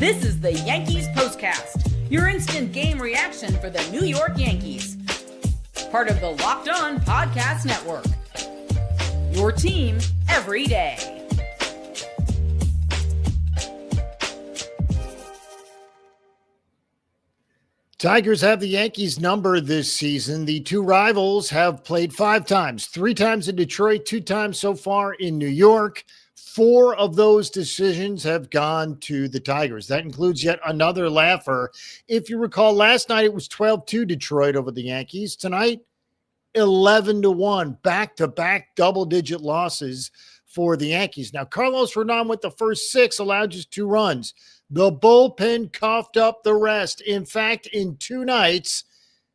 This is the Yankees POSTCAST, your instant game reaction for the New York Yankees. Part of the Locked On Podcast Network. Your team every day. Tigers have the Yankees number this season. The two rivals have played 5 times, 3 times in Detroit, 2 times so far in New York. 4 of those decisions have gone to the Tigers. That includes yet another laugher. If you recall, last night it was 12-2 Detroit over the Yankees. Tonight, 11-1, back-to-back double-digit losses for the Yankees. Now, Carlos Rodon with the first 6 allowed just 2 runs. The bullpen coughed up the rest. In fact, in 2 nights,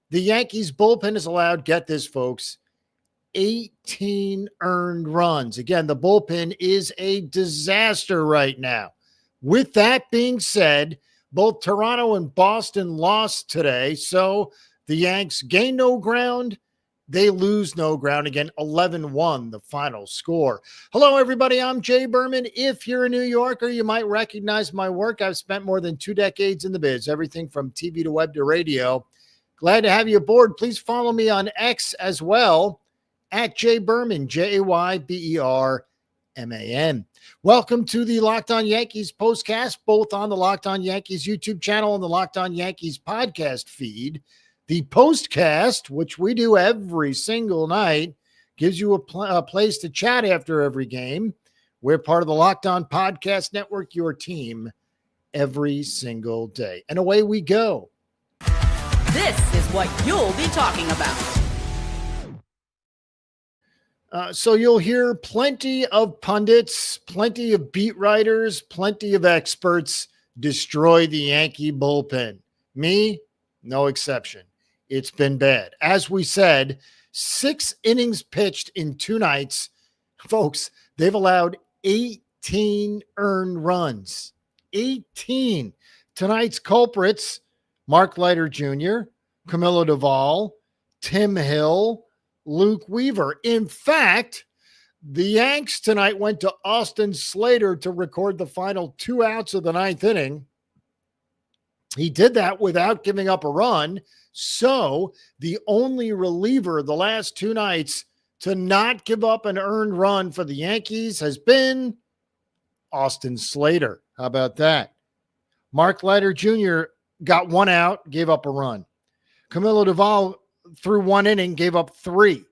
the Yankees bullpen has allowed, get this, folks, 18 earned runs. Again, the bullpen is a disaster right now. With that being said, both Toronto and Boston lost today, so the Yanks gain no ground. They lose no ground. Again, 11-1, the final score. Hello, everybody. I'm Jay Berman. If you're a New Yorker, you might recognize my work. I've spent more than 2 decades in the biz, everything from TV to web to radio. Glad to have you aboard. Please follow me on X as well, at Jay Berman, Jayberman. Welcome to the Locked On Yankees postcast, both on the Locked On Yankees YouTube channel and the Locked On Yankees podcast feed. The postcast, which we do every single night, gives you a place to chat after every game. We're part of the Locked On Podcast Network, your team every single day. And away we go. This is what you'll be talking about. So you'll hear plenty of pundits, plenty of beat writers, plenty of experts destroy the Yankee bullpen. Me, no exception. It's been bad. As we said, 6 innings pitched in 2 nights. Folks, they've allowed 18 earned runs. 18. Tonight's culprits, Mark Leiter Jr., Camilo Doval, Tim Hill, Luke Weaver. In fact, the Yanks tonight went to Austin Slater to record the final 2 outs of the 9th inning. He did that without giving up a run. So the only reliever the last 2 nights to not give up an earned run for the Yankees has been Austin Slater. How about that? Mark Leiter Jr. got 1 out, gave up a run. Camilo Doval through 1 inning, gave up 3.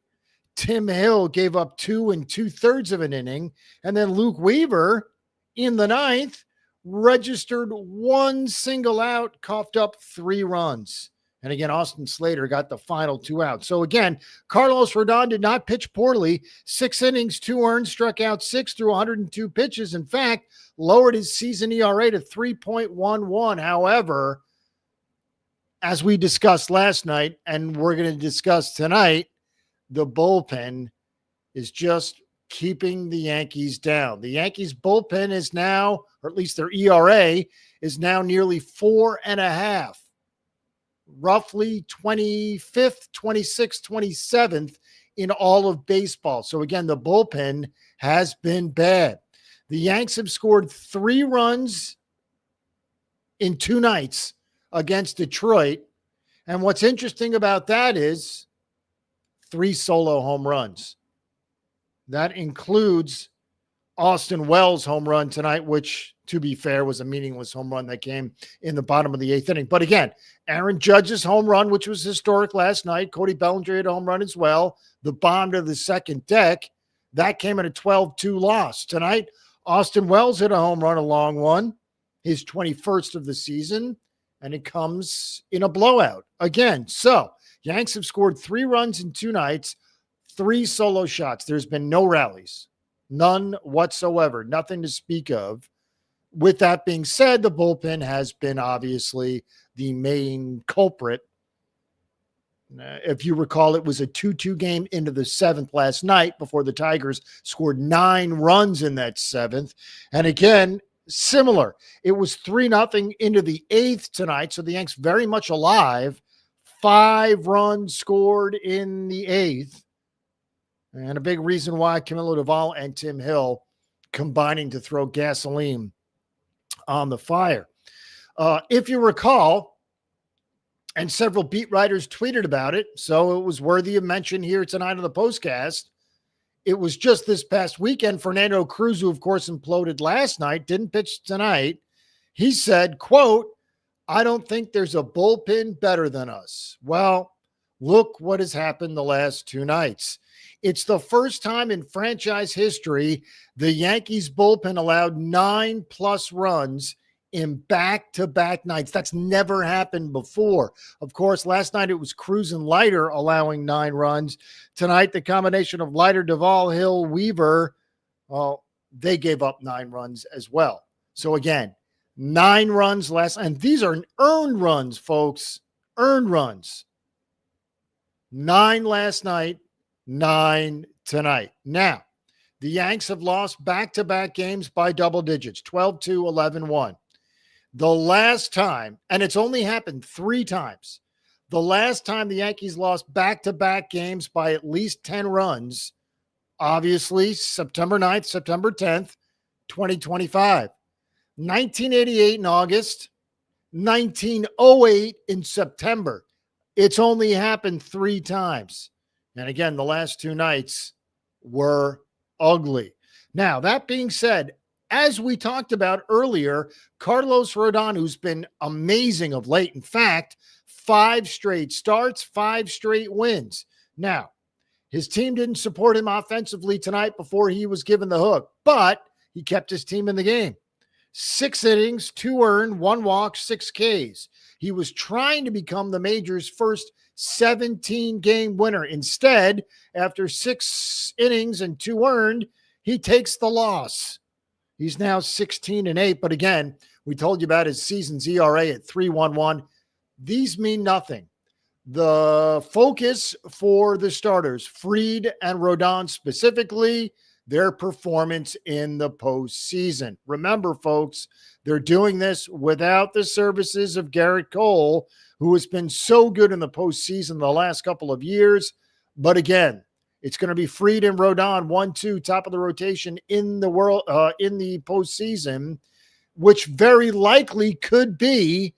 Tim Hill gave up 2 2/3 of an inning. And then Luke Weaver in the 9th registered 1 single out, coughed up 3 runs. And again, Austin Slater got the final 2 outs. So again, Carlos Rodon did not pitch poorly. 6 innings, 2 earned, struck out 6 through 102 pitches. In fact, lowered his season ERA to 3.11. However, as we discussed last night, and we're going to discuss tonight, the bullpen is just keeping the Yankees down. The Yankees bullpen is now, or at least their ERA, is now nearly 4.5. Roughly 25th, 26th, 27th in all of baseball. So again, the bullpen has been bad. The Yanks have scored 3 runs in 2 nights against Detroit. And what's interesting about that is 3 solo home runs. That includes Austin Wells' home run tonight, which, to be fair, was a meaningless home run that came in the bottom of the 8th inning. But again, Aaron Judge's home run, which was historic last night. Cody Bellinger had a home run as well. The bomb to the second deck, that came in a 12-2 loss. Tonight, Austin Wells hit a home run, a long one, his 21st of the season, and it comes in a blowout again. So Yanks have scored 3 runs in 2 nights, 3 solo shots. There's been no rallies, none whatsoever, nothing to speak of. With that being said, the bullpen has been obviously the main culprit. If you recall, it was a 2-2 game into the 7th last night before the Tigers scored 9 runs in that 7th. And again, similar. It was 3-0 into the 8th tonight, so the Yanks very much alive. 5 runs scored in the 8th. And a big reason why Camilo Doval and Tim Hill combining to throw gasoline on the fire. If you recall, and several beat writers tweeted about it, so it was worthy of mention here tonight on the postcast. It was just this past weekend. Fernando Cruz, who of course imploded last night, didn't pitch tonight. He said, quote, "I don't think there's a bullpen better than us." Well, look what has happened the last two nights. It's the first time in franchise history the Yankees bullpen allowed 9+ runs in back-to-back nights. That's never happened before. Of course, last night it was Cruz and Leiter allowing 9 runs. Tonight, the combination of Leiter, Duvall, Hill, Weaver, well, they gave up 9 runs as well. So again, 9 runs last, and these are earned runs, folks. Earned runs. 9 last night, 9 tonight. Now, the Yanks have lost back-to-back games by double digits, 12-2, 11-1. The last time, and it's only happened 3 times, the last time the Yankees lost back-to-back games by at least 10 runs, obviously September 9th, September 10th, 2025. 1988 in August, 1908 in September. It's only happened 3 times. And again, the last 2 nights were ugly. Now, that being said, as we talked about earlier, Carlos Rodon, who's been amazing of late, in fact, 5 straight starts, 5 straight wins. Now, his team didn't support him offensively tonight before he was given the hook, but he kept his team in the game. 6 innings, 2 earned, 1 walk, 6 Ks. He was trying to become the major's first 17-game winner. Instead, after 6 innings and 2 earned, he takes the loss. He's now 16-8, but again, we told you about his season's ERA at 3.11. These mean nothing. The focus for the starters, Fried and Rodon specifically, their performance in the postseason. Remember, folks, they're doing this without the services of Garrett Cole, who has been so good in the postseason the last couple of years. But again, it's going to be Fried and Rodon, 1-2, top of the rotation in the world in the postseason, which very likely could be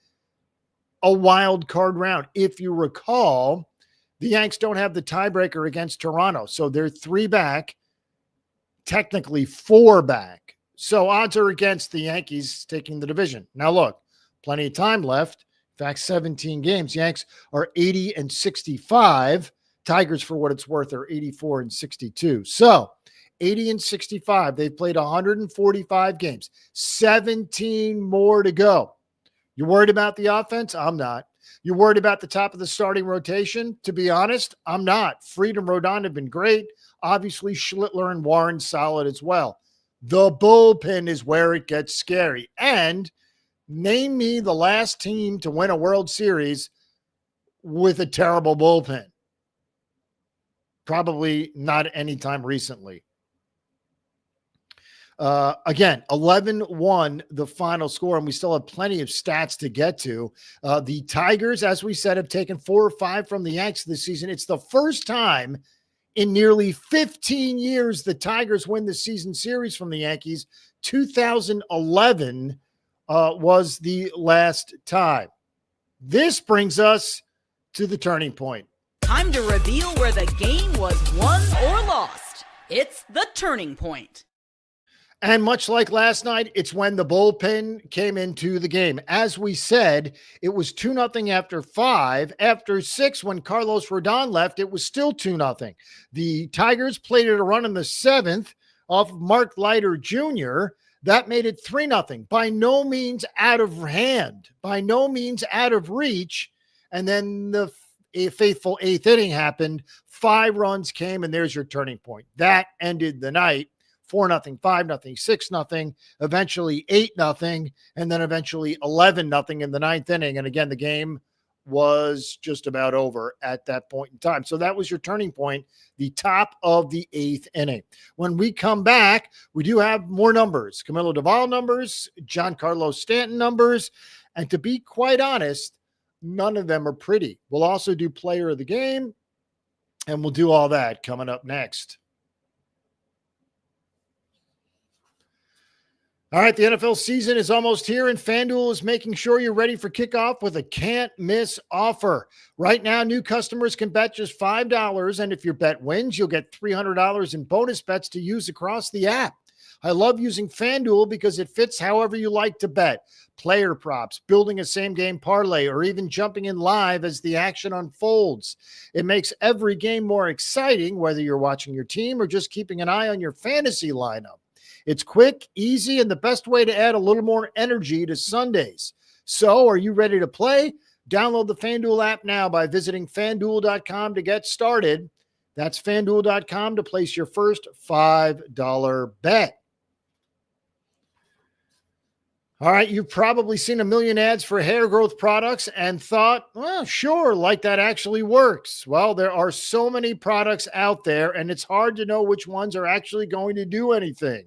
a wild card round. If you recall, the Yanks don't have the tiebreaker against Toronto, so they're 3 back, technically 4 back. So odds are against the Yankees taking the division. Now look, plenty of time left. In fact, 17 games. Yanks are 80-65. Tigers, for what it's worth, are 84-62. So 80-65. They've played 145 games. 17 more to go. You worried about the offense? I'm not. You worried about the top of the starting rotation? To be honest, I'm not. Fried and Rodon have been great. Obviously, Schlittler and Warren solid as well. The bullpen is where it gets scary. And name me the last team to win a World Series with a terrible bullpen. Probably not anytime recently. Again, 11-1, the final score, and we still have plenty of stats to get to. The Tigers, as we said, have taken 4 or 5 from the Yanks this season. It's the first time in nearly 15 years the Tigers win the season series from the Yankees. 2011 was the last time. This brings us to the turning point. Time to reveal where the game was won or lost. It's the turning point. And much like last night, it's when the bullpen came into the game. As we said, it was 2-0 after 5. After 6, when Carlos Rodon left, it was still 2-0. The Tigers played it a run in the 7th off of Mark Leiter Jr. That made it 3-0. By no means out of hand, by no means out of reach. And then the faithful 8th inning happened. 5 runs came, and there's your turning point. That ended the night. 4-0, 5-0, 6-0, eventually 8-0, and then eventually 11-0 in the 9th inning. And again, the game was just about over at that point in time. So that was your turning point, the top of the 8th inning. When we come back, we do have more numbers, Camilo Duvall numbers, Giancarlo Stanton numbers, and to be quite honest, none of them are pretty. We'll also do player of the game, and we'll do all that coming up next. All right, the NFL season is almost here, and FanDuel is making sure you're ready for kickoff with a can't-miss offer. Right now, new customers can bet just $5, and if your bet wins, you'll get $300 in bonus bets to use across the app. I love using FanDuel because it fits however you like to bet. Player props, building a same-game parlay, or even jumping in live as the action unfolds. It makes every game more exciting, whether you're watching your team or just keeping an eye on your fantasy lineup. It's quick, easy, and the best way to add a little more energy to Sundays. So, are you ready to play? Download the FanDuel app now by visiting FanDuel.com to get started. That's FanDuel.com to place your first $5 bet. All right, you've probably seen a million ads for hair growth products and thought, well, sure, like that actually works. Well, there are so many products out there, and it's hard to know which ones are actually going to do anything.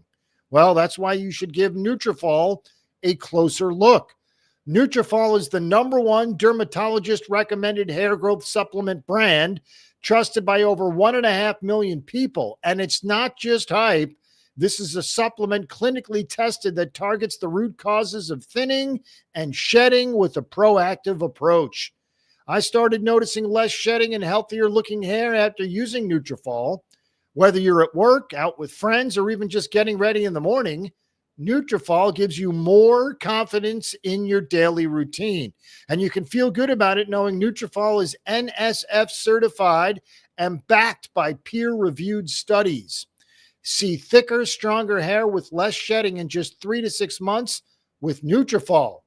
Well, that's why you should give Nutrafol a closer look. Nutrafol is the #1 dermatologist-recommended hair growth supplement brand, trusted by over 1.5 million people. And it's not just hype. This is a supplement clinically tested that targets the root causes of thinning and shedding with a proactive approach. I started noticing less shedding and healthier looking hair after using Nutrafol. Whether you're at work, out with friends, or even just getting ready in the morning, Nutrafol gives you more confidence in your daily routine. And you can feel good about it knowing Nutrafol is NSF certified and backed by peer-reviewed studies. See thicker, stronger hair with less shedding in just 3 to 6 months with Nutrafol.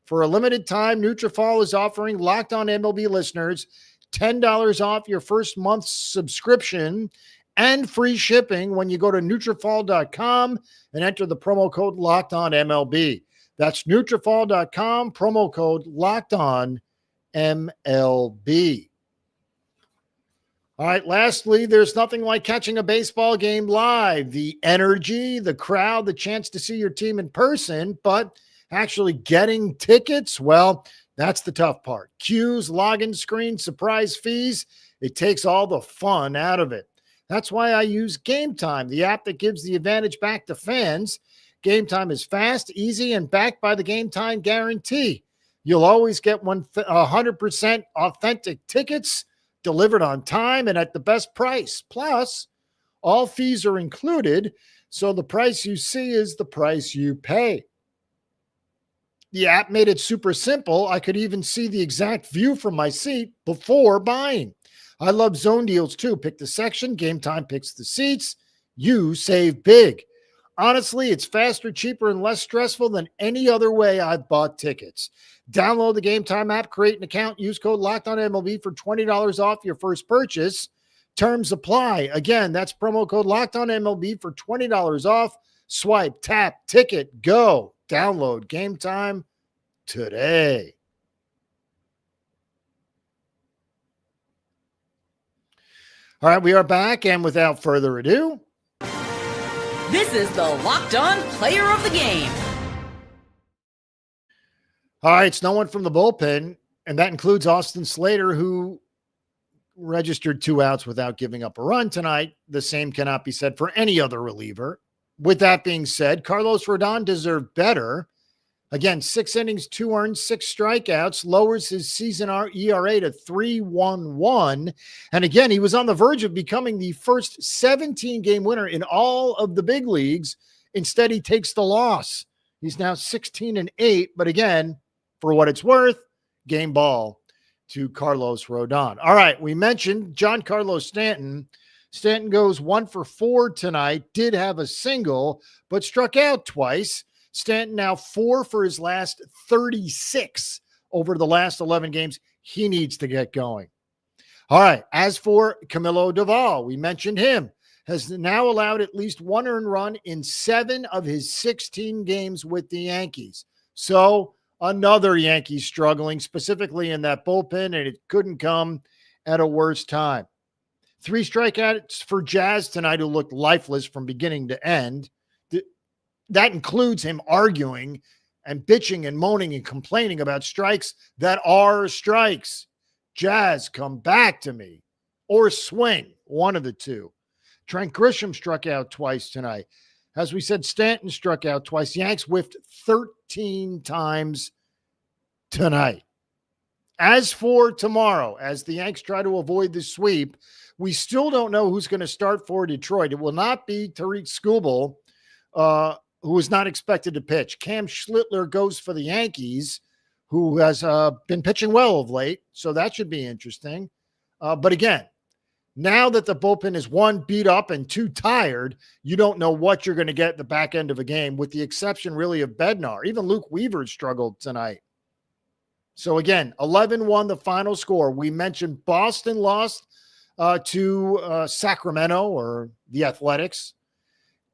For a limited time, Nutrafol is offering Locked On MLB listeners $10 off your first month's subscription and free shipping when you go to Nutrafol.com and enter the promo code LOCKEDONMLB. That's Nutrafol.com, promo code LOCKEDONMLB. All right, lastly, there's nothing like catching a baseball game live. The energy, the crowd, the chance to see your team in person, but actually getting tickets, well, that's the tough part. Queues, login screens, surprise fees, it takes all the fun out of it. That's why I use Game Time, the app that gives the advantage back to fans. Game Time is fast, easy, and backed by the Game Time guarantee. You'll always get 100% authentic tickets delivered on time and at the best price. Plus, all fees are included, so the price you see is the price you pay. The app made it super simple. I could even see the exact view from my seat before buying. I love zone deals too. Pick the section, Game Time picks the seats. You save big. Honestly, it's faster, cheaper, and less stressful than any other way I've bought tickets. Download the Game Time app, create an account, use code LOCKEDONMLB for $20 off your first purchase. Terms apply. Again, that's promo code LOCKEDONMLB for $20 off. Swipe, tap, ticket, go. Download Game Time today. All right, we are back, and without further ado, this is the Locked On Player of the Game. All right, it's no one from the bullpen, and that includes Austin Slater, who registered 2 outs without giving up a run tonight. The same cannot be said for any other reliever. With that being said, Carlos Rodon deserved better. Again, 6 innings, 2 earned, 6 strikeouts, lowers his season ERA to 3.11. And again, he was on the verge of becoming the first 17-game winner in all of the big leagues. Instead, he takes the loss. He's now 16-8, but again, for what it's worth, game ball to Carlos Rodon. All right, we mentioned Giancarlo Stanton. Stanton goes 1 for 4 tonight, did have a single, but struck out twice. Stanton now 4 for his last 36 over the last 11 games. He needs to get going. All right. As for Camilo Doval, we mentioned him, has now allowed at least 1 earned run in 7 of his 16 games with the Yankees. So another Yankee struggling, specifically in that bullpen, and it couldn't come at a worse time. 3 strikeouts for Jazz tonight, who looked lifeless from beginning to end. That includes him arguing and bitching and moaning and complaining about strikes that are strikes. Jazz, come back to me. Or swing, one of the two. Trent Grisham struck out twice tonight. As we said, Stanton struck out twice. Yanks whiffed 13 times tonight. As for tomorrow, as the Yanks try to avoid the sweep, we still don't know who's going to start for Detroit. It will not be Tariq Skubal, who is not expected to pitch. Cam Schlittler goes for the Yankees, who has been pitching well of late, so that should be interesting. But again, now that the bullpen is 1, beat up, and 2, tired, you don't know what you're going to get at the back end of a game, with the exception really of Bednar. Even Luke Weaver struggled tonight. So again, 11-1 the final score. We mentioned Boston lost to Sacramento, or the Athletics,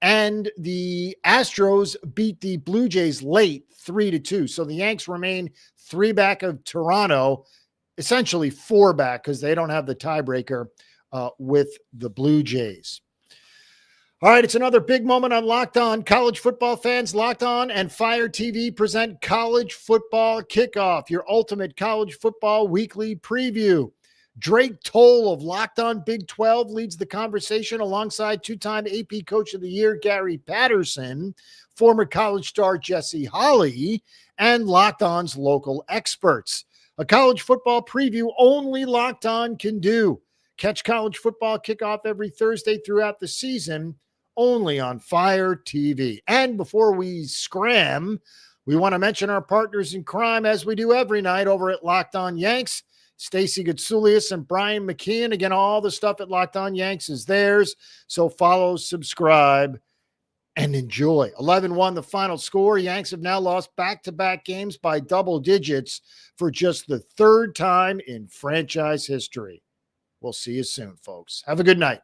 and the Astros beat the Blue Jays late 3-2. So the Yanks remain 3 back of Toronto, essentially 4 back because they don't have the tiebreaker with the Blue Jays. All right, it's another big moment on Locked On. College football fans, Locked On and Fire TV present College Football Kickoff, your ultimate college football weekly preview. Drake Toll of Locked On Big 12 leads the conversation alongside 2-time AP Coach of the Year Gary Patterson, former college star Jesse Holley, and Locked On's local experts. A college football preview only Locked On can do. Catch College Football Kickoff every Thursday throughout the season, only on Fire TV. And before we scram, we want to mention our partners in crime, as we do every night over at Locked On Yanks. Stacey Goutsoulias and Brian McKeon. Again, all the stuff at Locked On Yanks is theirs. So follow, subscribe, and enjoy. 11-1 the final score. Yanks have now lost back-to-back games by double digits for just the 3rd time in franchise history. We'll see you soon, folks. Have a good night.